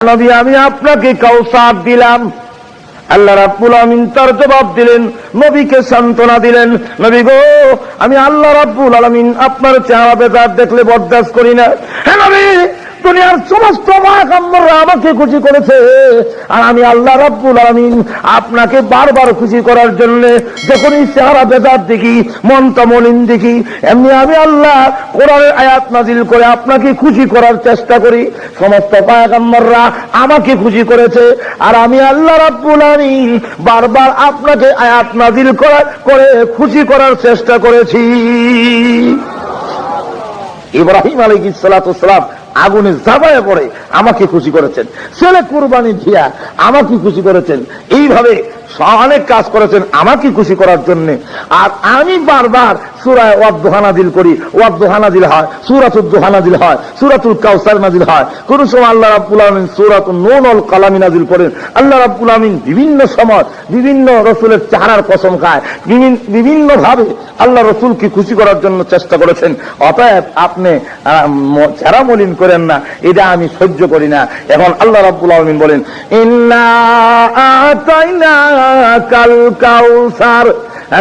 নবী আমি আপনাকে কাউসার দিলাম। আল্লাহ রাব্বুল আমিন তার জবাব দিলেন, নবীকে সান্ত্বনা দিলেন, নবী গো আমি আল্লাহ রাব্বুল আলামিন আপনার চেহারা বেজার দেখলে বরদাস্ত করি না। হে নবী, দুনিয়ার সমস্ত পয়গম্বররা আমাকে খুশি করেছে, আর আমি আল্লাহ রাব্বুল আলামিন আপনাকে বারবার খুশি করার জন্য যখনই চেহারা বেজার দেখি, মনটা মলিন দেখি, এমনি আমি আল্লাহ কোরআনের আয়াত নাজিল করে আপনাকে খুশি করার চেষ্টা করি। সমস্ত পয়গম্বররা আমাকে খুশি করেছে, আর আমি আল্লাহ রাব্বুল আলামিন বারবার আপনাকে আয়াত নাজিল করে খুশি করার চেষ্টা করেছি। ইব্রাহিম আলাইহিস সালাতু ওয়াস সালাম আগুনে ঝাঁপায়ে পড়ে আমাকে খুশি করেছেন, ছেলে কুরবানি দিয়া আমাকে খুশি করেছেন, এইভাবে অনেক কাজ করেছেন আমাকে খুশি করার জন্য। আর আমি বারবার সূরায়ে ওয়াদ-দুহা নাজিল করি, ওয়াদ-দুহা নাজিল হয়, সূরাতুদ দুহা নাজিল হয়, সূরাতুল কাউসার নাজিল হয়, কোন সময় আল্লাহ রাব্বুল আলামিন সূরাতুন নুন ওয়াল কালাম নাজিল করেন। আল্লাহ রাব্বুল আলামিন বিভিন্ন সময় বিভিন্ন রাসূলের চেহারার কসম খায়, বিভিন্ন ভাবে আল্লাহ রাসূলকে খুশি করার জন্য চেষ্টা করেছেন। অতএব আপনি চেহারা মলিন করেন না, এটা আমি সহ্য করি না। এখন আল্লাহ রাব্বুল আলামিন বলেন, ইন্না আতাইনা কাল কাউসার,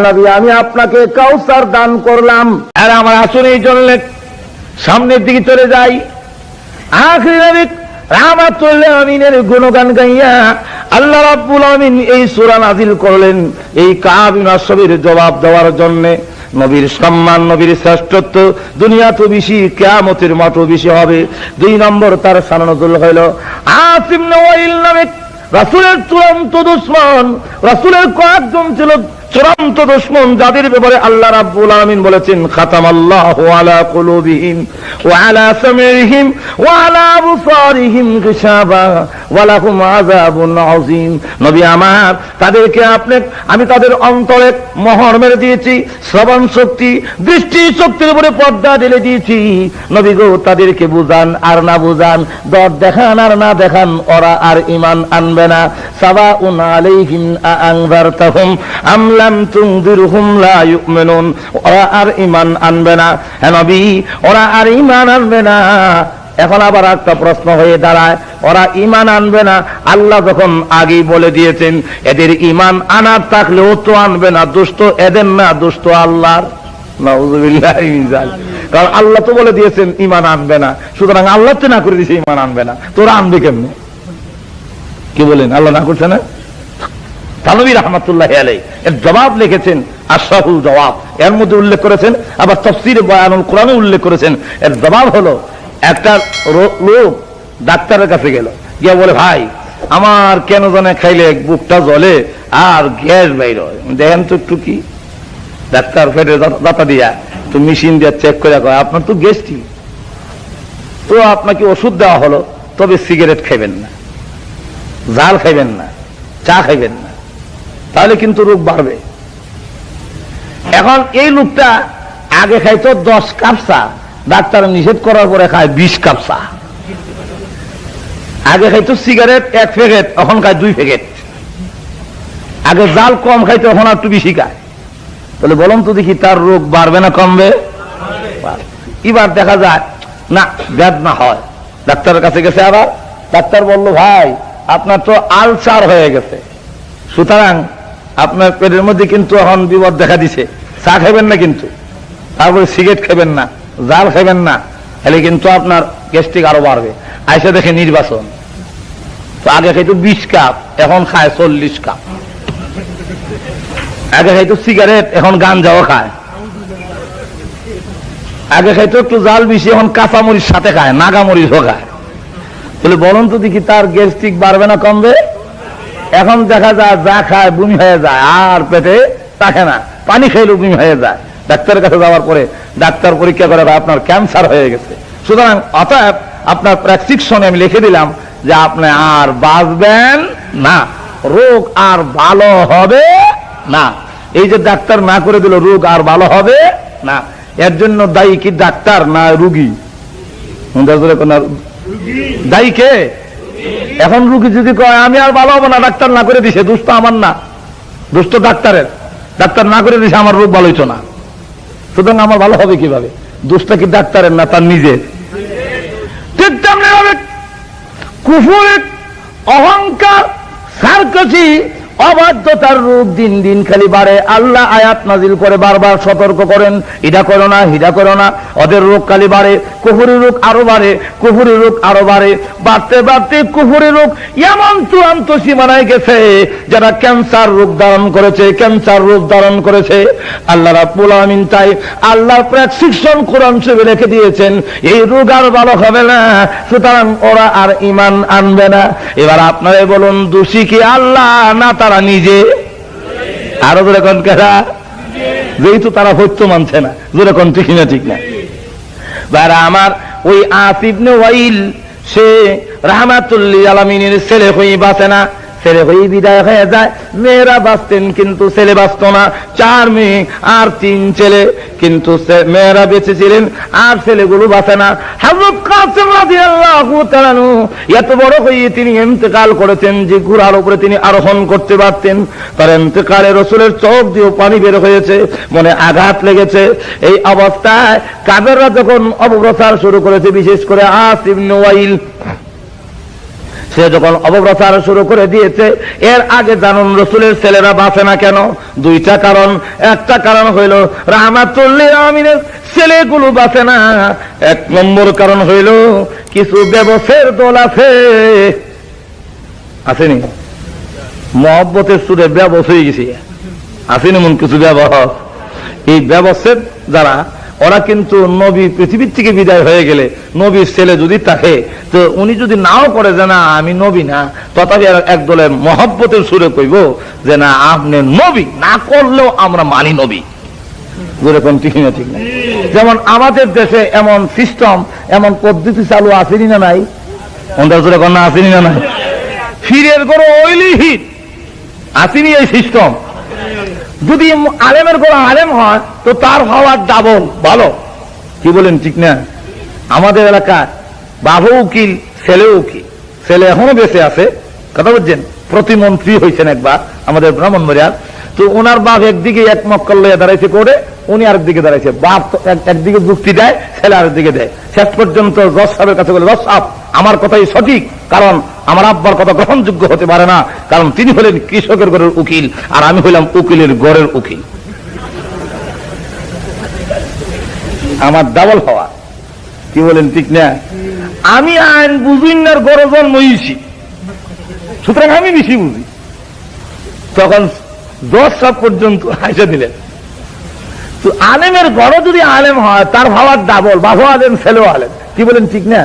নবী আমি আপনাকে কাউসার দান করলাম। আর আমার আসরেই চললে সামনের দিকে চলে যাই, আখির নবী রাহমাতুল আমিনের গুণগান গাইয়া আল্লাহ রাব্বুল আমিন এই সূরা নাজিল করলেন এই কাব ইবনে আশরাফের জবাব দেওয়ার জন্য। নবীর সম্মান, নবীর শ্রেষ্ঠত্ব দুনিয়াতে বেশি, কিয়ামতের মাঠও বেশি হবে। 2 নম্বর তার শান নজুল হইল আসিম ইবনে ওয়াইল নামে রাসূলের চূড়ান্ত দুশমন, রাসূলের কয়েকজন ছিল চূড়ান্ত দুশমন, যাদের ব্যাপারে আল্লাহ রাব্বুল আলামিন বলেছেন খাতামাল্লাহু আলা কুলুবিহিম ওয়া আলা সামিহিম ওয়া আলা আবসারিহিম গিশাবা ওয়া লাহুম আযাবুন আযীম। নবী আমার তাদেরকে আমি তাদের অন্তরে মোহর মেরে দিয়েছি, শ্রবণ শক্তি, দৃষ্টি শক্তির উপরে পর্দা ঢেলে দিয়েছি। নবী গো তাদেরকে বুঝান আর না বুঝান, দর দেখান আর না দেখান, ওরা আর ঈমান আনবে না। সাওয়াউন আলাইহিম আনযারতাহুম আম লাম তুনযিরহুম লা ইউমিনুন, ওরা আর ঈমান আনবে না। হে নবী ওরা আর ঈমান আনবে না। এখন আবার একটা প্রশ্ন হয়ে দাঁড়ায়, ওরা ঈমান আনবে না, আল্লাহ যখন আগেই বলে দিয়েছেন এদের ঈমান আনার থাকলেও তো আনবে না, দোষ তো এদের না, দোষ তো আল্লাহর। নাউযুবিল্লাহি মিন যালিক, কারণ আল্লাহ তো বলে দিয়েছেন ঈমান আনবে না, সুতরাং আল্লাহ তো না করে দিয়েছে ঈমান আনবে না, তোরা আনবে কেমনে? কি বলেন? আল্লাহ না করছে না? থানভী রাহমাতুল্লাহি আলাইহি এর জবাব লিখেছেন আশরাফুল জবাব, এর মধ্যে উল্লেখ করেছেন, আবার তাফসীরে বয়ানুল কোরআনে উল্লেখ করেছেন। এর জবাব হলো একটা লোক ডাক্তারের কাছে গেল, গিয়ে বলে ভাই আমার কেন জানে খাইলে বুকটা জ্বলে আর গ্যাস বাইর হয়, দেখেন তো একটু কি। ডাক্তার ফেটে দাতা দিয়া তো মেশিন দিয়ে চেক করে কয় আপনার তো গ্যাস্ট্রিক, তো আপনাকে ওষুধ দেওয়া হলো, তবে সিগারেট খাইবেন না, জাল খাইবেন না, চা খাইবেন না, তাহলে কিন্তু রোগ বাড়বে। এখন এই লোকটা আগে খাইতো 10 কাপ চা, ডাক্তার নিষেধ করার পরে খায় 20 কাপ চা। আগে খাইতো সিগারেট 1 প্যাকেট, এখন খায় 2 প্যাকেট। আগে জাল কম খাইতো, এখন একটু বেশি খায়। তাহলে বলুন তো দেখি তার রোগ বাড়বে না কমবে? এবার দেখা যায় না বেদনা হয়, ডাক্তারের কাছে গেছে, আবার ডাক্তার বলল ভাই আপনার তো আলসার হয়ে গেছে, সুতরাং আপনার পেটের মধ্যে কিন্তু এখন বিপদ দেখা দিছে, চা খাবেন না কিন্তু, তারপরে সিগারেট খাবেন না, জাল খাবেন না, তাহলে কিন্তু আপনার গ্যাস্ট্রিক আরো বাড়বে। আইসা দেখে নির্বাচন, তো আগে খাইতো 20 কাপ, এখন খায় 40 কাপ। আগে খাইতো সিগারেট, এখন গাঞ্জাও খায়। আগে খাইতো একটু জাল বেশি, এখন কাঁচামরিচ সাথে খায়, নাগামরিচও খায়। তাহলে বলুন তো দেখি তার গ্যাস্ট্রিক বাড়বে না কমবে? এখন দেখা যায় যা খায় বমি হয়ে যায়, আর পেটে থাকে না, পানি খাইলেও বমি হয়ে যায়। ডাক্তারের কাছে যাওয়ার পরে ডাক্তার পরীক্ষা করে আপনার ক্যান্সার হয়ে গেছে। সুতরাং অতএব আপনার প্রেসক্রিপশনে আমি লিখে দিলাম যে আপনি আর বাঁচবেন না, রোগ আর ভালো হবে না। এই যে ডাক্তার না করে দিল, রোগ আর ভালো হবে না, এর জন্য দায়ী কি ডাক্তার না রুগী? দায়ী কে? এখন রুগী যদি কয় আমি আর ভালো হবো না, ডাক্তার না করে দিছে, দোষ তো আমার না, দোষ তো ডাক্তারের। ডাক্তার না করে দিছে, আমার রোগ ভালো হইতো না, সুতরাং আমার ভালো হবে কিভাবে? দোষটা কি ডাক্তারের না তার নিজের? ঠিক তেমনি ভাবে কুফর, অহংকার, সার্কাসি, অবাধ্যতার রূপ দিন দিন খালি বাড়ে। আল্লাহ আয়াত নাজিল করে বারবার সতর্ক করেন, এটা করো না, হিডা করো না। ওদের রোগ খালি বাড়ে, কুফুরের রোগ আরো বাড়ে, কুফুরের রোগ আরো বাড়ে। বাড়তে বাড়তে কুফুরের রোগ এমন চূড়ান্ত সীমানায় গেছে, যারা ক্যান্সার রোগ ধারণ করেছে, ক্যান্সার রোগ ধারণ করেছে। আল্লাহ রাব্বুল আমিন তাই আল্লাহর প্রেসক্রিপশন কোরআন শরীফে রেখে দিয়েছেন, এই রোগ আর ভালো হবে না, সুতরাং ওরা আর ঈমান আনবে না। এবার আপনারা বলুন, দোষী কি আল্লাহ না তারা নিজে? আরো জোরে কোন কারা? যেহেতু তারা সত্য মানছে না, জোরে কোন ঠিক না? ঠিক না ভাইরা আমার, ওই আস ইবনে ওয়াইল সে রাহমাতুল লিল আলামিনের ছেলে হয়ে বাঁচে না, ছেলে হয়ে বিদায় হয়ে যায়। মেয়েরা বাঁচতেন কিন্তু ছেলে বাঁচত না। 4 মেয়ে আর 3 ছেলে, কিন্তু মেয়েরা বেঁচে ছিলেন আর ছেলেগুলো বাঁচে না। হযরত কাসিম রাদিয়াল্লাহু তাআলা এত বড় হয়ে তিনি ইন্তেকাল করেছেন যে ঘোড়ার উপরে তিনি আরোহণ করতে পারতেন। তার ইন্তেকালে রাসূলের চোখ দিয়ে পানি বের হয়েছে, মনে আঘাত লেগেছে। এই অবস্থায় কাফেররা যখন অপপ্রচার শুরু করেছে, বিশেষ করে আস ইবনে ওয়াইল, সে যখন অপপ্রচার শুরু করে দিয়েছে, এর আগে জানুন রাসূলের ছেলেরা বাঁচে না কেন? 2টা কারণ। একটা কারণ হইল রাহমাতুল লিল আলামিনের ছেলেগুলো বাঁচে না। 1 নম্বর কারণ হইল কিছু ব্যবসার দল আছে, আসেনি মহব্বতের সুরে ব্যবসা হয়ে গেছে, আসেনি এমন কিছু ব্যবহার। এই ব্যবসার যারা, ওরা কিন্তু নবী পৃথিবীর থেকে বিদায় হয়ে গেলে, নবীর ছেলে যদি থাকে, তো উনি যদি নাও করে যে না আমি নবী না, তথাপি একদলে মহব্বতের সুরে কইব যে না আপনি নবী, না করলেও আমরা মানি নবী। যেরকম ঠিক না? ঠিক না? যেমন আমাদের দেশে এমন সিস্টেম, এমন পদ্ধতি চালু আসেনি না নাই? যেরকম না আসেনি না নাই? ফিরের গরো ওইলি হিট আসেনি এই সিস্টেম। যদি আলেমের গোড়া আলেম হয় তো তার হওয়ার ডাবল ভালো, কি বলেন ঠিক না? আমাদের এলাকায় বাবু উকিল, ছেলে উকিল, ছেলে এখনো বেঁচে আছে, কথা বলছেন, প্রতিমন্ত্রী হয়েছেন একবার আমাদের ব্রাহ্মণবাড়িয়ার। তো ওনার বাপ একদিকে এক মক্কল লইয়া দাঁড়াইছে করে, উনি আরেকদিকে দাঁড়াইছে। বাপ একদিকে যুক্তি দেয়, ছেলে আরেকদিকে দেয়। শেষ পর্যন্ত জজ সাহেবের কাছে বলে, জজ সাহেব আমার কথাই সঠিক, কারণ আমার আব্বার কথা গ্রহণযোগ্য হতে পারে না, কারণ তিনি হলেন কৃষকের ঘরের উকিল আর আমি হইলাম উকিলের ঘরের উকিল। আমার ডাবল হওয়া, কি বলেন ঠিক না? আমি আইন বুঝিনার গড়ে জন্ম হয়েছি, সুতরাং আমি বেশি বুঝি। তখন জজ সাহেব পর্যন্ত হাসে দিলেন। তো আলেমের ঘরে যদি আলেম হয় তার ভাবার ডাবল, বাবু আলেম ছেলেও আলেম, কি বলেন ঠিক না?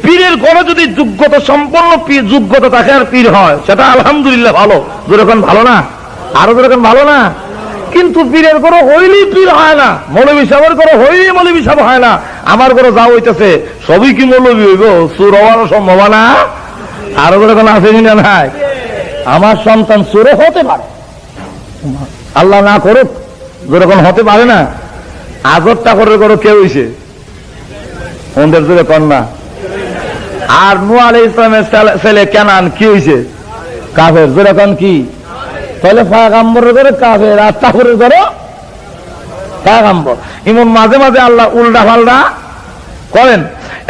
পীরের ঘরে যদি যোগ্যতা সম্পন্ন যোগ্যতা থাকে আর পীর হয়, সেটা আলহামদুলিল্লাহ ভালো, যেরকম ভালো না, আরো যেরকম ভালো না। কিন্তু পীরের ঘরে হইলেই পীর হয় না, মৌলবী সাহেবের ঘরে হইলেই মৌলবী সাহেব হয় না। আমার ঘরে যা হইতেছে সবই কি মৌলবী হইব? সুর হওয়ার সম্ভাবনা আরো যেরকম আসেনি না নাই? আমার সন্তান সুরে হতে পারে, আল্লাহ না করুক, যেরকম হতে পারে না। আজরটা করে করো কেউ হইছে ওদের জোরে কন্যা। আর নূহ আলাইহিস ইসলামের ছেলে কেনান কি হইছে? কাফের, যেরকম কি? তাহলে পয়গম্বরের ঘরে কাফের আর তাফরের ঘরে পয়গম্বর। এমন মাঝে মাঝে আল্লাহ উল্টা পাল্টা করেন।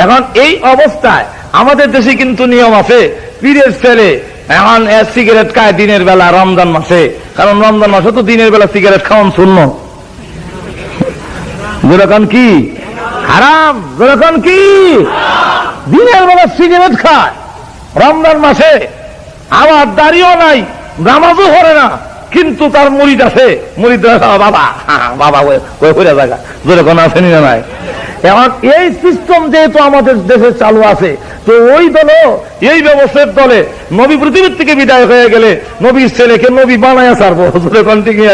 এখন এই অবস্থায় আমাদের দেশে কিন্তু নিয়ম আছে, পীরের ছেলে এখন সিগারেট খায় দিনের বেলা রমজান মাসে, কারণ রমজান মাসে তো দিনের বেলা সিগারেট খাওয়ান শূন্য, যেরকম কি হারাম, যেরকম কি দিনের বেলা সিগারেট খায় রমজান মাসে, আবার দাড়িও নাই, নামাজও করে না, কিন্তু তার মুরিদ আছে, মুরিদ বাবা বাবা ওই জায়গা যেরকম আসেনি না নাই? এখন এই সিস্টেম যেহেতু আমাদের দেশে চালু আছে, তো ওই দল, এই ব্যবস্থার দলে নবী পৃথিবীর থেকে বিদায় হয়ে গেলে নবীর ছেলেকে নবী বানায় ছাড়বো,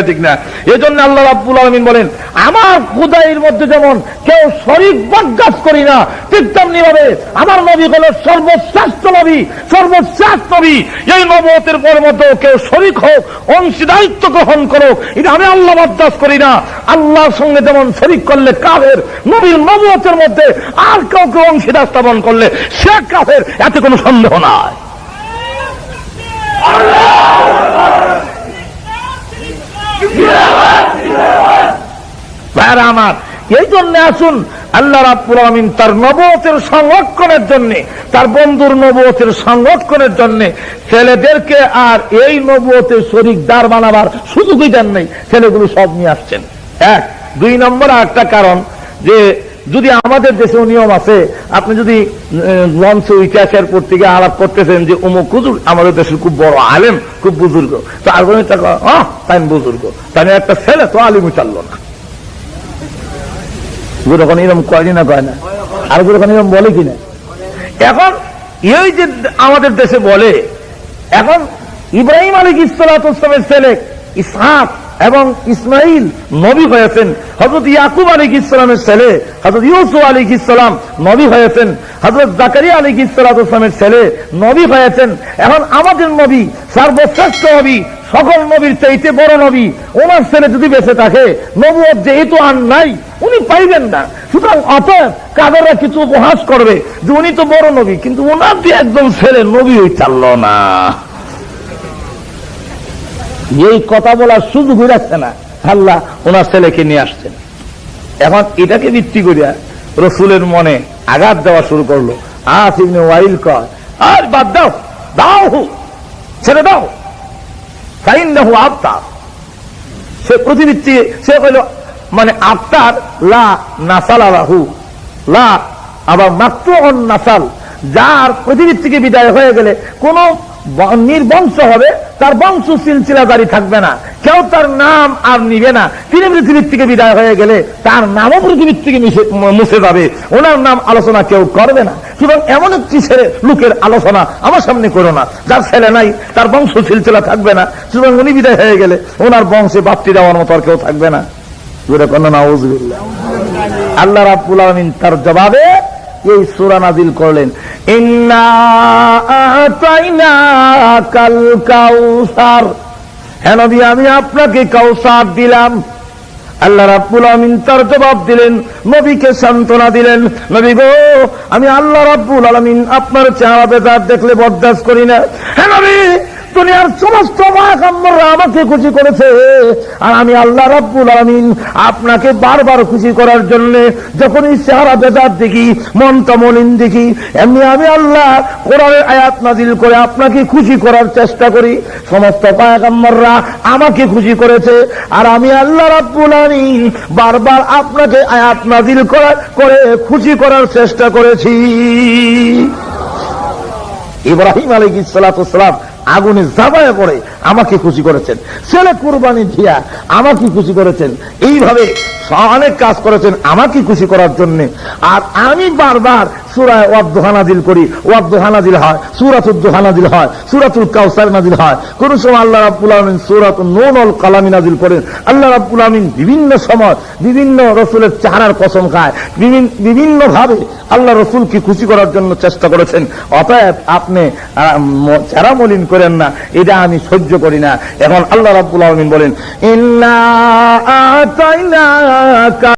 ঠিক না? এই জন্য আল্লাহ রাব্বুল আলামিন বলেন, আমার খুদাইয়ের মধ্যে যেমন কেউ শরীক বরদাস করি না, ঠিক তেমনি ভাবে আমার নবী হলো সর্বশ্রেষ্ঠ নবী, সর্বশ্রেষ্ঠ নবী। এই নবুয়তের পর মধ্যে কেউ শরীক হোক, অংশীদারিত্ব গ্রহণ করুক, এটা আমি আল্লাহ বরদাস করি না। আল্লাহর সঙ্গে যেমন শরীক করলে কাফের, নবীর নবুয়তের মধ্যে আর কাউকে অংশীদার স্থাপন করলে সে কাফের, এতে কোনো সন্দেহ নাই। ভাইরা আমার, এই জন্য আসুন আল্লাহ রাব্বুল আলামিন তার নবুয়তের সংরক্ষণের জন্য, তার বন্ধুর নবুয়তের সংরক্ষণের জন্য ছেলেদেরকে আর এই নবুয়তের শরীকদার বানাবার সুযোগই দেন নাই, ছেলেগুলো সব নিয়ে আসছেন। এক। দুই নম্বর একটা কারণ, যে যদি আমাদের দেশে নিয়ম আছে, আপনি যদি লঞ্চে ইতিহাসের পর থেকে আলাপ করতেছেন যে অমুক হুজুর আমাদের দেশের খুব বড় আলেম, খুব বুজুর্গ, তো আর তাই বুজুর্গ, তাই একটা ছেলে তো আলিমই চাললো না। যখন এরকম কয়নি না, কয় না, আর যখন এরকম বলে কিনা। এখন এই যে আমাদের দেশে বলে, এখন ইব্রাহিম আলাইহিস সালামের ছেলে ইসহাক এবং ইসমাইল নবী হয়েছেন, হযরত ইয়াকুব আলাইহিস সালামের ছেলে হযরত ইউসুফ আলাইহিস সালাম নবী হয়েছেন, হযরত জাকারিয়া আলাইহিস সালামের ছেলে নবী হয়েছেন। এখন আমাদের নবী সর্বশ্রেষ্ঠ নবী, সকল নবীর চাইতে বড় নবী, ওনার ছেলে যদি বেঁচে থাকে, নবুয়ত যেহেতু আর নাই, উনি পাইবেন না। সুতরাং অতএব কাদেররা কিছু উপহাস করবে যে উনি তো বড় নবী, কিন্তু ওনার যে একজন ছেলে নবী ওই চালল না, এই কথা বলার সুযোগ রাখছে না, আল্লাহ ওনার ছেলেকে নিয়ে আসছেন। এখন এটাকে ভিত্তি করিয়া রসুলের মনে আঘাত দেওয়া শুরু করলো। ইবনে ওয়াইল কয়, আর বাদ দাও, দাও ছেড়ে দাও, ফাইন্নাহু আফতার। সে প্রতিবৃত্তি, সে হইল মানে আফতার লা নাসাল আলাহু, লা আবার মাকতুউন নাসাল, যার প্রতিবৃত্তিকে বিদায় হয়ে গেলে কোন নির্বংশ হবে, তার বংশ সিলসিলা জারি থাকবে না, কেউ তার নাম আর নিবে না। তিনি পৃথিবীর থেকে বিদায় হয়ে গেলে তার নামও পৃথিবীর থেকে মুছে যাবে, ওনার নাম আলোচনা কেউ করবে না। সুতরাং এমন একটি ছেলে লোকের আলোচনা আমার সামনে করো না, যার ছেলে নাই, তার বংশ সিলসিলা থাকবে না। সুতরাং উনি বিদায় হয়ে গেলে ওনার বংশে বাপ্তি দেওয়ার মতো আর কেউ থাকবে না। নাউযুবিল্লাহ। আল্লাহ রাব্বুল আলামিন তার জবাবে এই সূরা নাযিল করলেন, ইন্না আতাইনাকাল কাউসার, হে নবী আমি আপনাকে কাউসার দিলাম। আল্লাহ রাব্বুল আলামিন তার জবাব দিলেন, নবীকে সান্ত্বনা দিলেন, নবী গো আমি আল্লাহ রাব্বুল আলামিন আপনার চেহারা বেজার দেখলে বরদাস্ত করি না। হে নবী দুনিয়ার সমস্ত পয়গম্বররা আমাকে খুশি করেছে, আর আমি আল্লাহ রাব্বুল আলামিন আপনাকে বারবার খুশি করার জন্য যখন এই চেহারা বেজার দেখি, মনটা মলিন দেখি, এমনি আমি আল্লাহ কোরআনের আয়াত নাযিল করে আপনাকে খুশি করার চেষ্টা করি। সমস্ত পয়গম্বররা আমাকে খুশি করেছে, আর আমি আল্লাহ রাব্বুল আলামিন বারবার আপনাকে আয়াত নাযিল করে খুশি করার চেষ্টা করেছি। ইব্রাহিম আলাইহিস সালাম আগুনে জাবায় পড়ে আমাকে খুশি করেছেন, ছেলে কুরবানি দিয়া আমাকে খুশি করেছেন, এইভাবে অনেক কাজ করেছেন আমাকে খুশি করার জন্য। আর আমি বারবার সূরা ওয়াদ-দুহা নাযিল করি, ওয়াদ-দুহা নাযিল হয়, সূরাতুদ দুহা নাযিল হয়, সূরাতুল কাউসার নাযিল হয়, কোন সময় আল্লাহ রাব্বুল আলামিন সূরাতুন নূন ওয়াল কালাম নাযিল করেন। আল্লাহ রাব্বুল আলামিন বিভিন্ন সময় বিভিন্ন রাসূলের চেহারার কসম খায়, বিভিন্ন ভাবে আল্লাহ রাসূলকে খুশি করার জন্য চেষ্টা করেছেন। অতএব আপনি চেহারা মলিন করেন না, এটা আমি সহ্য করি না। এখন আল্লাহ রাব্বুল আলামিন বলেন, ইন্না আতাইনাকা